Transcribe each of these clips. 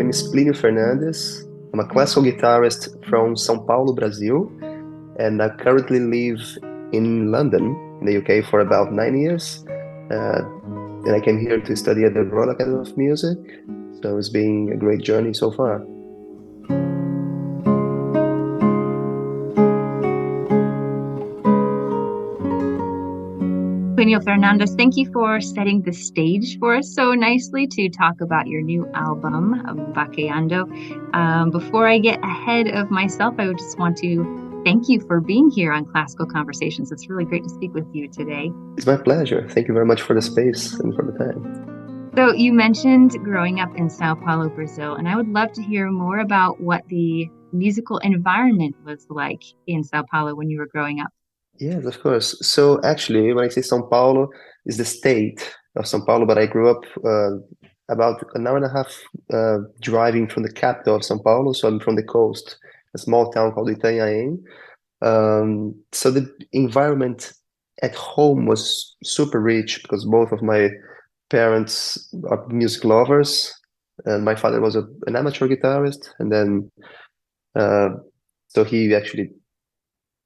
name is Plínio Fernandes. I'm a classical guitarist from São Paulo, Brazil, and I currently live in London, in the UK, for about 9 years. Uh, and I came here to study at the Royal Academy of Music, so it's been a great journey so far. Plínio Fernandes, thank you for setting the stage for us so nicely to talk about your new album, Bacheando. Before I get ahead of myself, I would just want to thank you for being here on Classical Conversations. It's really great to speak with you today. It's my pleasure. Thank you very much for the space and for the time. So you mentioned growing up in Sao Paulo, Brazil, and I would love to hear more about what the musical environment was like in Sao Paulo when you were growing up. Yes, of course. So actually, when I say São Paulo, is the state of São Paulo, but I grew up about an hour and a half driving from the capital of São Paulo. So I'm from the coast, a small town called Itanhaém. So the environment at home was super rich because both of my parents are music lovers, and my father was an amateur guitarist, and then so he actually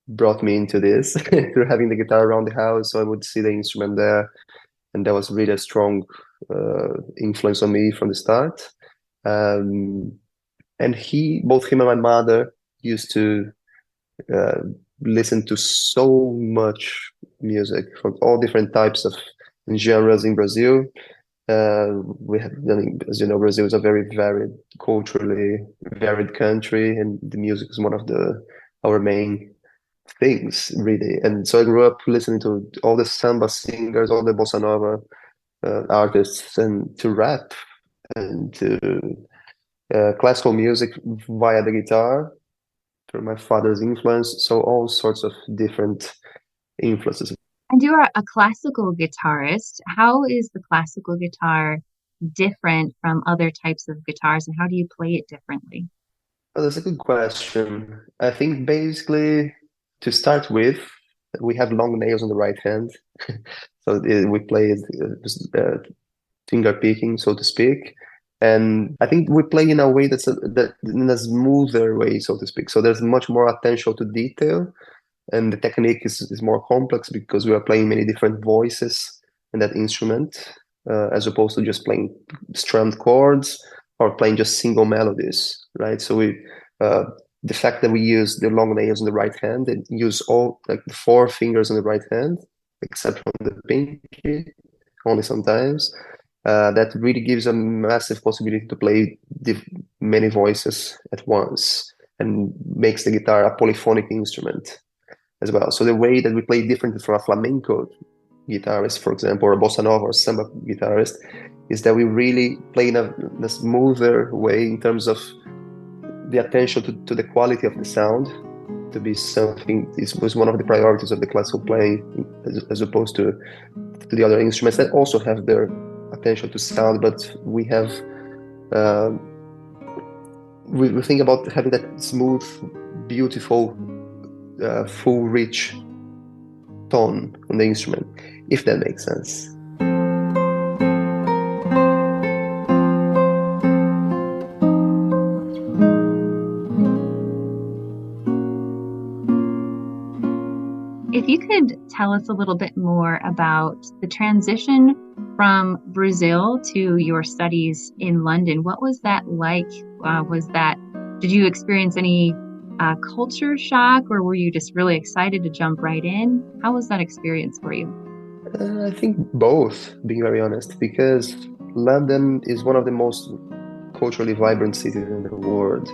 brought me into this through having the guitar around the house. So I would see the instrument there, and that was really a strong influence on me from the start. And both him and my mother used to listen to so much music from all different types of genres in Brazil. We have, as you know, Brazil is a very varied, culturally varied country, and the music is one of our main things, really. And so I grew up listening to all the samba singers, all the bossa nova artists, and to rap and to classical music via the guitar through my father's influence. So all sorts of different influences. And you are a classical guitarist. How is the classical guitar different from other types of guitars, and how do you play it differently? Oh, that's a good question. I think basically, to start with, we have long nails on the right hand. So we play finger picking, so to speak. And I think we play in a way that in a smoother way, so to speak. So there's much more attention to detail, and the technique is more complex because we are playing many different voices in that instrument, as opposed to just playing strummed chords or playing just single melodies, right? So the fact that we use the long nails on the right hand and use all like the four fingers on the right hand, except from the pinky, only sometimes, that really gives a massive possibility to play many voices at once and makes the guitar a polyphonic instrument as well. So the way that we play differently from a flamenco guitarist, for example, or a bossa nova or samba guitarist, is that we really play in a smoother way in terms of the attention to the quality of the sound, to be something. This was one of the priorities of the classical playing, as opposed to the other instruments that also have their attention to sound, but we have we think about having that smooth, beautiful, full, rich tone on the instrument, if that makes sense. If you could tell us a little bit more about the transition from Brazil to your studies in London, what was that like? Did you experience any culture shock, or were you just really excited to jump right in? How was that experience for you? I think both, being very honest, because London is one of the most culturally vibrant cities in the world.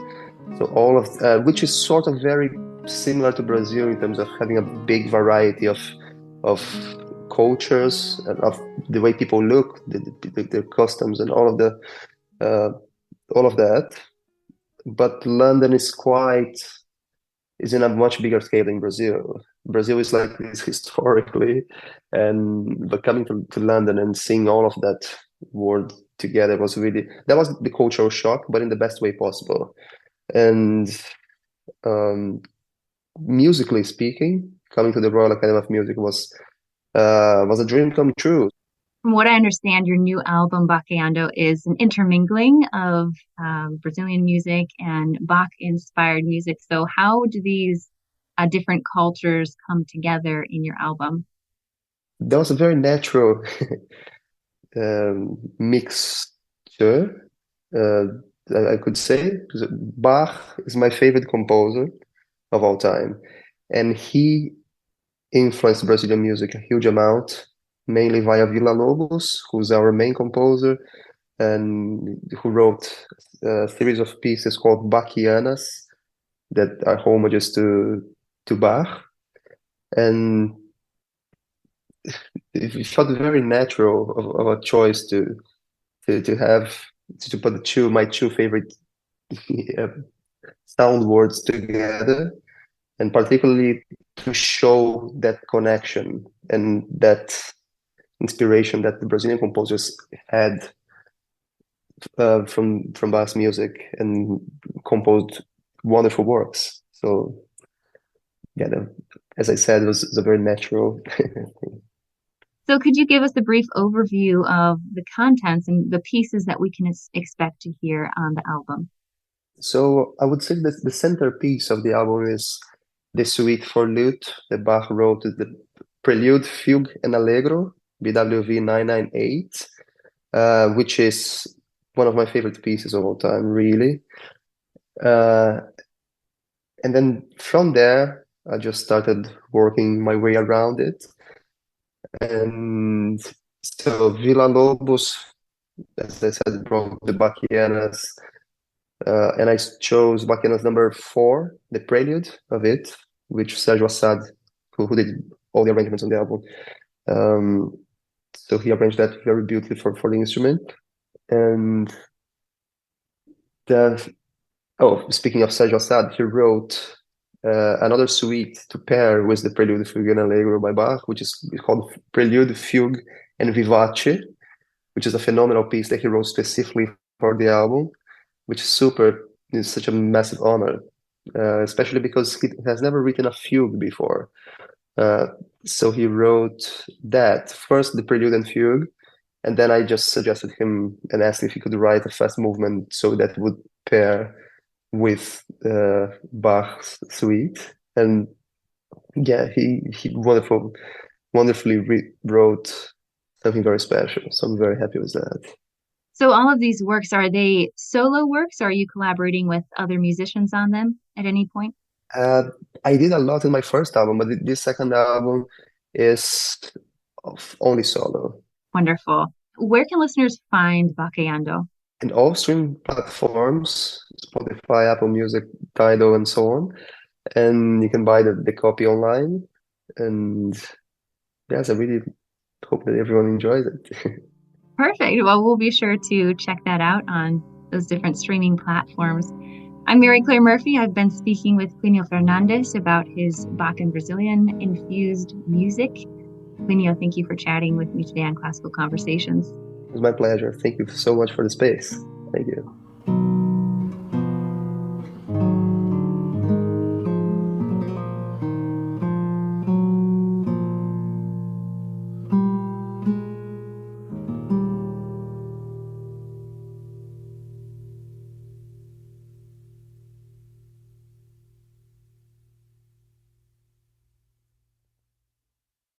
So which is sort of very similar to Brazil in terms of having a big variety of cultures and of the way people look, their customs, and all of that. But London is in a much bigger scale than Brazil. Brazil is like this historically, but coming to London and seeing all of that world together that was the cultural shock, but in the best way possible. And musically speaking, coming to the Royal Academy of Music was a dream come true. From what I understand, your new album, Bacheando, is an intermingling of Brazilian music and Bach-inspired music. So, how do these different cultures come together in your album? That was a very natural mixture, uh, I could say. Bach is my favorite composer of all time, and he influenced Brazilian music a huge amount, mainly via Villa-Lobos, who's our main composer, and who wrote a series of pieces called Bachianas that are homages to Bach. And it felt very natural of a choice to have to put my two favorite uh, sound words together, and particularly to show that connection and that inspiration that the Brazilian composers had from Bach's music and composed wonderful works. So yeah, as I said, it was a very natural. So, could you give us a brief overview of the contents and the pieces that we can expect to hear on the album? So I would say that the centerpiece of the album is the suite for lute that Bach wrote, the Prelude, Fugue, and Allegro, BWV 998, which is one of my favorite pieces of all time, really. Uh, and then from there, I just started working my way around it. And so Villa Lobos, as I said, wrote the Bachianas, and I chose Bachianas number 4, the prelude of it, which Sergio Assad, who did all the arrangements on the album. Um, so he arranged that very beautifully for the instrument. And the speaking of Sergio Assad, he wrote another suite to pair with the Prelude, Fugue, and Allegro by Bach, which is called Prelude, Fugue, and Vivace, which is a phenomenal piece that he wrote specifically for the album, which is such a massive honor, especially because he has never written a fugue before. Uh, so he wrote that first, the Prelude and Fugue, and then I just suggested him and asked if he could write a fast movement so that would pair with Bach's suite. And yeah, he wonderfully wrote something very special. So I'm very happy with that. So, all of these works, are they solo works, or are you collaborating with other musicians on them at any point? Uh, I did a lot in my first album, but this second album is only solo. Wonderful. Where can listeners find Bacheando? In all streaming platforms, Spotify, Apple Music, Tidal, and so on. And you can buy the copy online. And yes, I really hope that everyone enjoys it. Perfect. Well, we'll be sure to check that out on those different streaming platforms. I'm Mary Claire Murphy. I've been speaking with Plínio Fernandes about his Bach and Brazilian infused music. Plínio, thank you for chatting with me today on Classical Conversations. It was my pleasure. Thank you so much for the space. Thank you.